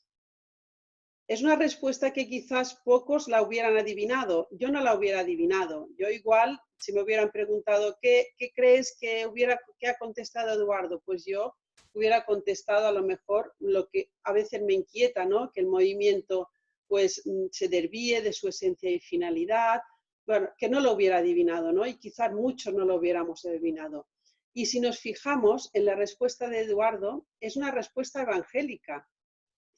Es una respuesta que quizás pocos la hubieran adivinado. Yo no la hubiera adivinado. Yo igual, si me hubieran preguntado ¿qué crees que ha contestado Eduardo? Pues yo hubiera contestado a lo mejor lo que a veces me inquieta, ¿no? Que el movimiento pues se desvíe de su esencia y finalidad. Bueno, que no lo hubiera adivinado, ¿no? Y quizás muchos no lo hubiéramos adivinado. Y si nos fijamos en la respuesta de Eduardo, es una respuesta evangélica.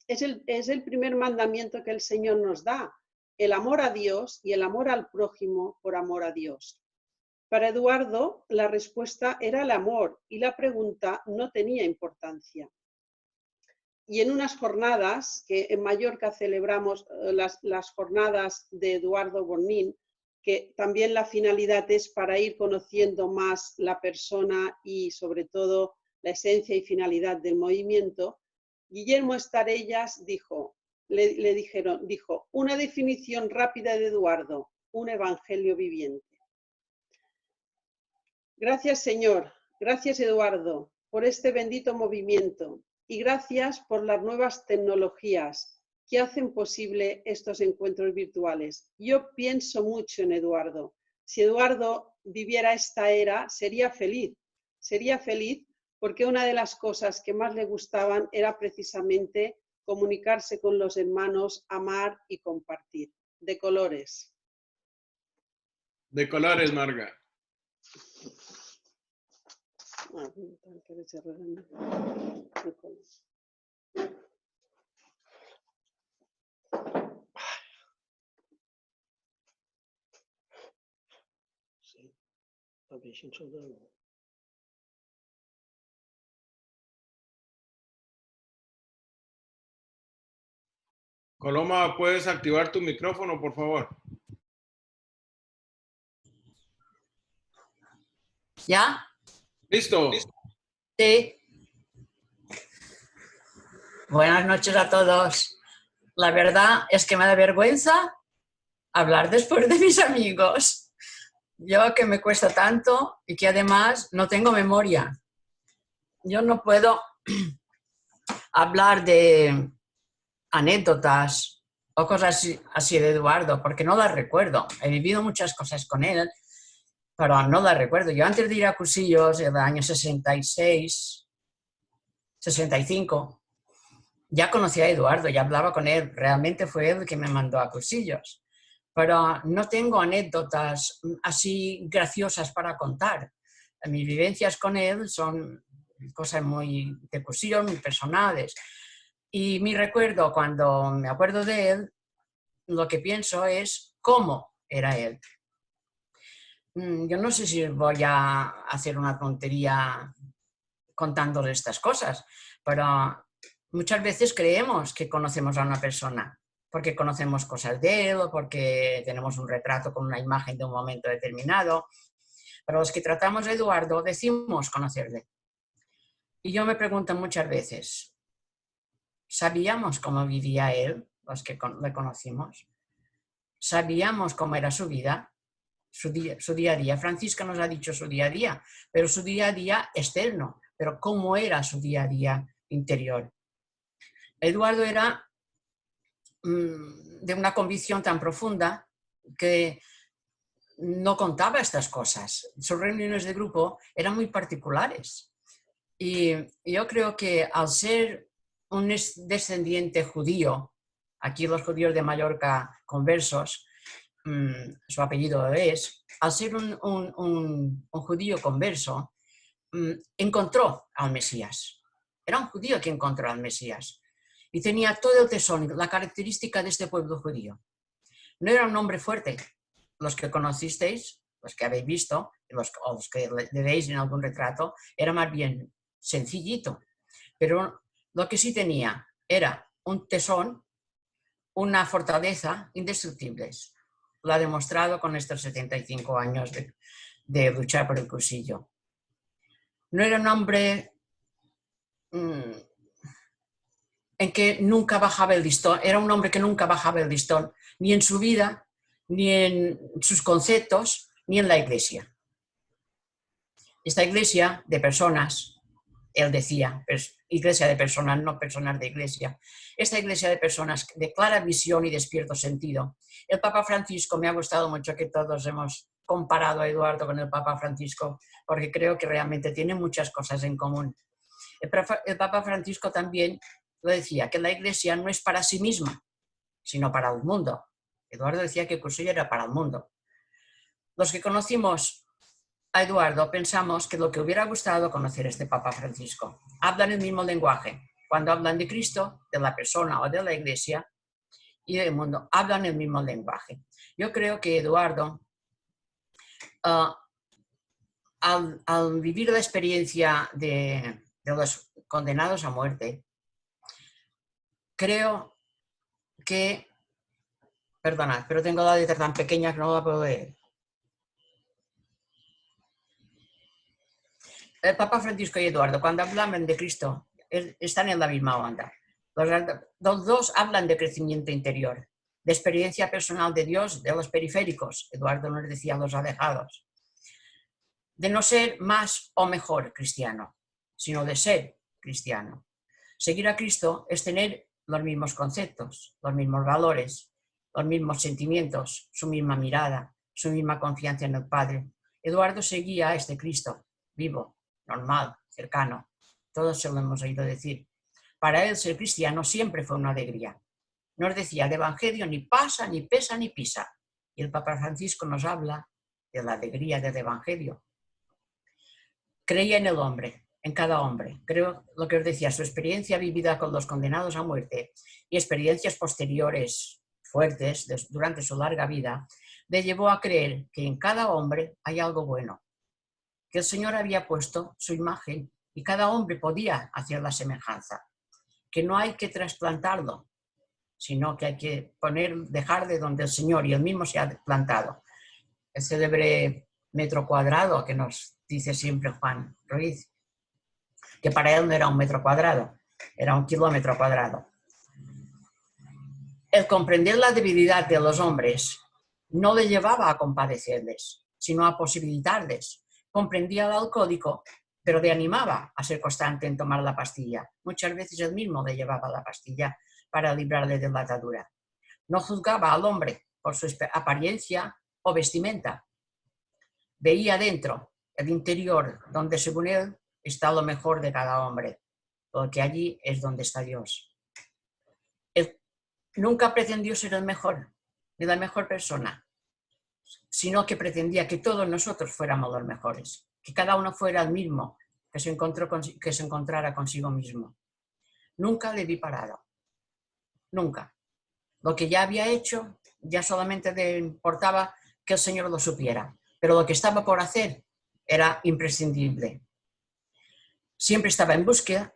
Es el primer mandamiento que el Señor nos da, el amor a Dios y el amor al prójimo por amor a Dios. Para Eduardo, la respuesta era el amor y la pregunta no tenía importancia. Y en unas jornadas, que en Mallorca celebramos las jornadas de Eduardo Bonín, que también la finalidad es para ir conociendo más la persona y sobre todo la esencia y finalidad del movimiento, Guillermo Estarellas dijo, una definición rápida de Eduardo, un evangelio viviente. Gracias, Señor, gracias, Eduardo, por este bendito movimiento y gracias por las nuevas tecnologías que hacen posible estos encuentros virtuales. Yo pienso mucho en Eduardo. Si Eduardo viviera esta era, sería feliz porque una de las cosas que más le gustaban era precisamente comunicarse con los hermanos, amar y compartir. De colores. De colores, Marga. Sí, también sin soldado. Coloma, ¿puedes activar tu micrófono, por favor? ¿Ya? ¿Listo? Sí. Buenas noches a todos. La verdad es que me da vergüenza hablar después de mis amigos. Yo que me cuesta tanto y que además no tengo memoria. Yo no puedo hablar de anécdotas o cosas así de Eduardo porque no las recuerdo. He vivido muchas cosas con él, pero no las recuerdo. Yo antes de ir a cursillos, en el año 66, 65, ya conocía a Eduardo, ya hablaba con él. Realmente fue él el que me mandó a cursillos. Pero no tengo anécdotas así graciosas para contar. Mis vivencias con él son cosas muy de cursillos, muy personales. Y mi recuerdo, cuando me acuerdo de él, lo que pienso es cómo era él. Yo no sé si voy a hacer una tontería contándole estas cosas, pero muchas veces creemos que conocemos a una persona porque conocemos cosas de él o porque tenemos un retrato con una imagen de un momento determinado. Pero los que tratamos a Eduardo decimos conocerle. Y yo me pregunto muchas veces, ¿sabíamos cómo vivía él, los que le conocimos? ¿Sabíamos cómo era su vida? Su día a día. Francisca nos ha dicho su día a día, pero su día a día externo. Pero ¿cómo era su día a día interior? Eduardo era de una convicción tan profunda que no contaba estas cosas. Sus reuniones de grupo eran muy particulares. Y yo creo que al ser un descendiente judío, aquí los judíos de Mallorca conversos, su apellido es, al ser un judío converso, encontró al Mesías. Era un judío que encontró al Mesías. Y tenía todo el tesón, la característica de este pueblo judío. No era un hombre fuerte. Los que conocisteis, los que habéis visto, o los que le veis en algún retrato, era más bien sencillito. Pero lo que sí tenía era un tesón, una fortaleza indestructibles. Lo ha demostrado con estos 75 años de luchar por el cursillo. No era un hombre en que nunca bajaba el listón, era un hombre que nunca bajaba el listón, ni en su vida, ni en sus conceptos, ni en la iglesia. Esta iglesia de personas, él decía, iglesia de personas, no personas de iglesia, esta iglesia de personas de clara visión y despierto sentido. El Papa Francisco, me ha gustado mucho que todos hemos comparado a Eduardo con el Papa Francisco, porque creo que realmente tienen muchas cosas en común. El Papa Francisco también lo decía, que la iglesia no es para sí misma, sino para el mundo. Eduardo decía que el cursillo era para el mundo. Los que conocimos a Eduardo pensamos que lo que hubiera gustado conocer este Papa Francisco. Hablan el mismo lenguaje. Cuando hablan de Cristo, de la persona o de la iglesia y del mundo, hablan el mismo lenguaje. Yo creo que Eduardo, al vivir la experiencia de los condenados a muerte, creo que, perdonad, pero tengo la letra tan pequeña que no la puedo leer. El Papa Francisco y Eduardo, cuando hablan de Cristo, están en la misma onda. Los dos hablan de crecimiento interior, de experiencia personal de Dios, de los periféricos. Eduardo nos decía los alejados. De no ser más o mejor cristiano, sino de ser cristiano. Seguir a Cristo es tener los mismos conceptos, los mismos valores, los mismos sentimientos, su misma mirada, su misma confianza en el Padre. Eduardo seguía a este Cristo vivo, normal, cercano. Todos se lo hemos oído decir. Para él ser cristiano siempre fue una alegría. Nos decía, el Evangelio ni pasa, ni pesa, ni pisa. Y el Papa Francisco nos habla de la alegría del Evangelio. Creía en el hombre, en cada hombre. Creo lo que os decía, su experiencia vivida con los condenados a muerte y experiencias posteriores fuertes durante su larga vida, le llevó a creer que en cada hombre hay algo bueno, que el Señor había puesto su imagen y cada hombre podía hacer la semejanza, que no hay que trasplantarlo, sino que hay que dejar de donde el Señor y Él mismo se ha plantado. El célebre metro cuadrado que nos dice siempre Juan Ruiz, que para él no era un metro cuadrado, era un kilómetro cuadrado. El comprender la debilidad de los hombres no le llevaba a compadecerles, sino a posibilitarles. Comprendía el alcohólico, pero le animaba a ser constante en tomar la pastilla. Muchas veces él mismo le llevaba la pastilla para librarle de la atadura. No juzgaba al hombre por su apariencia o vestimenta. Veía dentro, el interior, donde según él está lo mejor de cada hombre, porque allí es donde está Dios. Él nunca pretendió ser el mejor, ni la mejor persona, sino que pretendía que todos nosotros fuéramos los mejores, que cada uno fuera el mismo, que se encontrara consigo mismo. Nunca le vi parado, nunca. Lo que ya había hecho, ya solamente le importaba que el Señor lo supiera, pero lo que estaba por hacer era imprescindible. Siempre estaba en búsqueda,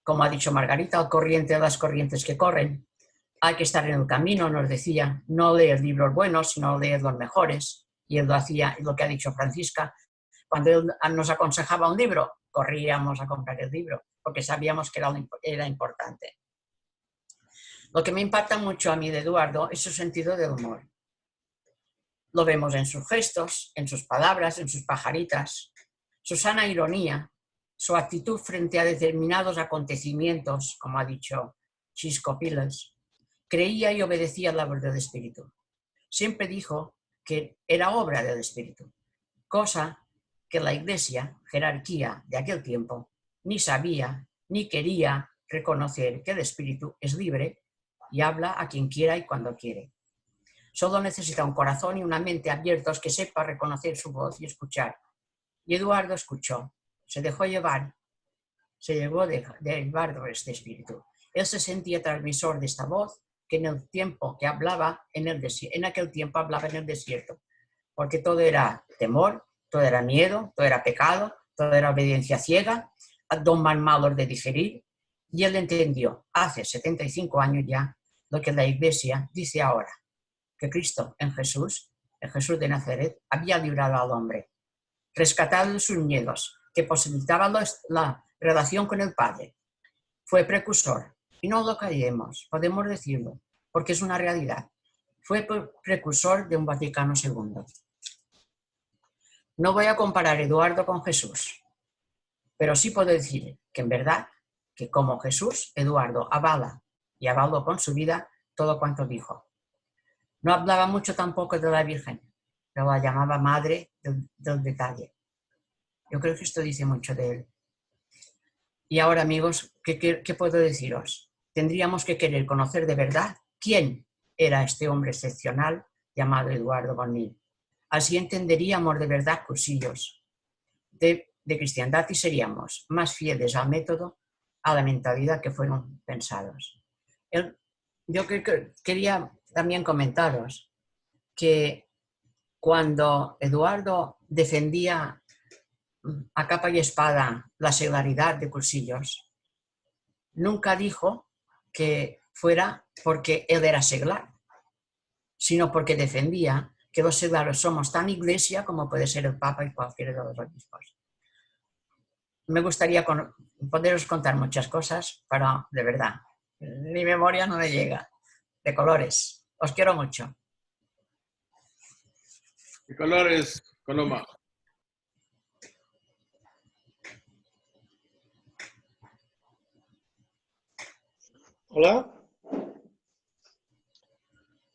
como ha dicho Margarita, al corriente de las corrientes que corren. Hay que estar en el camino, nos decía, no leer libros buenos, sino leer los mejores. Y él lo hacía, lo que ha dicho Francisca, cuando él nos aconsejaba un libro, corríamos a comprar el libro, porque sabíamos que era importante. Lo que me impacta mucho a mí de Eduardo es su sentido del humor. Lo vemos en sus gestos, en sus palabras, en sus pajaritas, su sana ironía, su actitud frente a determinados acontecimientos, como ha dicho Chisco Piles. Creía y obedecía la voz del Espíritu. Siempre dijo que era obra del Espíritu, cosa que la Iglesia, jerarquía de aquel tiempo, ni sabía ni quería reconocer que el Espíritu es libre y habla a quien quiera y cuando quiere. Solo necesita un corazón y una mente abiertos que sepa reconocer su voz y escuchar. Y Eduardo escuchó, se dejó llevar, se llevó de Eduardo este espíritu. Él se sentía transmisor de esta voz que en el tiempo que hablaba en aquel tiempo hablaba en el desierto, porque todo era temor, todo era miedo, todo era pecado, todo era obediencia ciega, dogmas malos de digerir, y él entendió hace 75 años ya lo que la Iglesia dice ahora, que Cristo en Jesús, el Jesús de Nazaret, había librado al hombre, rescatado de sus miedos, que posibilitaba la relación con el Padre. Fue precursor, y no lo callemos, podemos decirlo, porque es una realidad. Fue precursor de un Vaticano II. No voy a comparar a Eduardo con Jesús, pero sí puedo decir que en verdad, que como Jesús, Eduardo avala y avaló con su vida todo cuanto dijo. No hablaba mucho tampoco de la Virgen, pero la llamaba madre del detalle. Yo creo que esto dice mucho de él. Y ahora, amigos, ¿qué puedo deciros? Tendríamos que querer conocer de verdad quién era este hombre excepcional llamado Eduardo Bonil. Así entenderíamos de verdad, cursillos de cristiandad, y seríamos más fieles al método, a la mentalidad que fueron pensados. Yo quería también comentaros que cuando Eduardo defendía a capa y espada la seglaridad de Cursillos, nunca dijo que fuera porque él era seglar, sino porque defendía que los seglares somos tan iglesia como puede ser el Papa y cualquiera de los obispos. Me gustaría poderos contar muchas cosas, pero de verdad, mi memoria no me llega. De colores. Os quiero mucho. ¿Qué colores, Coloma? ¿Hola?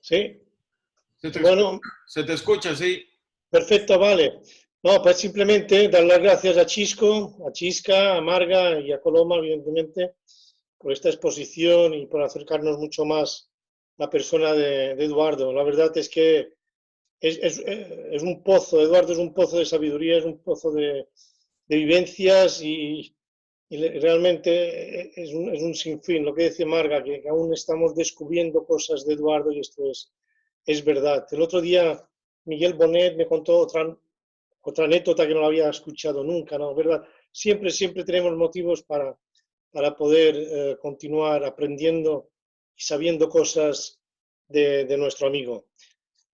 Sí. Se te escucha, sí. Perfecto, vale. No, pues simplemente dar las gracias a Chisco, a Chisca, a Marga y a Coloma, evidentemente, por esta exposición y por acercarnos mucho más a la persona de Eduardo. La verdad es que es un pozo, Eduardo es un pozo de sabiduría, es un pozo de vivencias y realmente es un sinfín. Lo que dice Marga, que aún estamos descubriendo cosas de Eduardo y esto es verdad. El otro día Miguel Bonet me contó otra anécdota que no la había escuchado nunca, ¿no? ¿Verdad? Siempre tenemos motivos para poder continuar aprendiendo sabiendo cosas de nuestro amigo.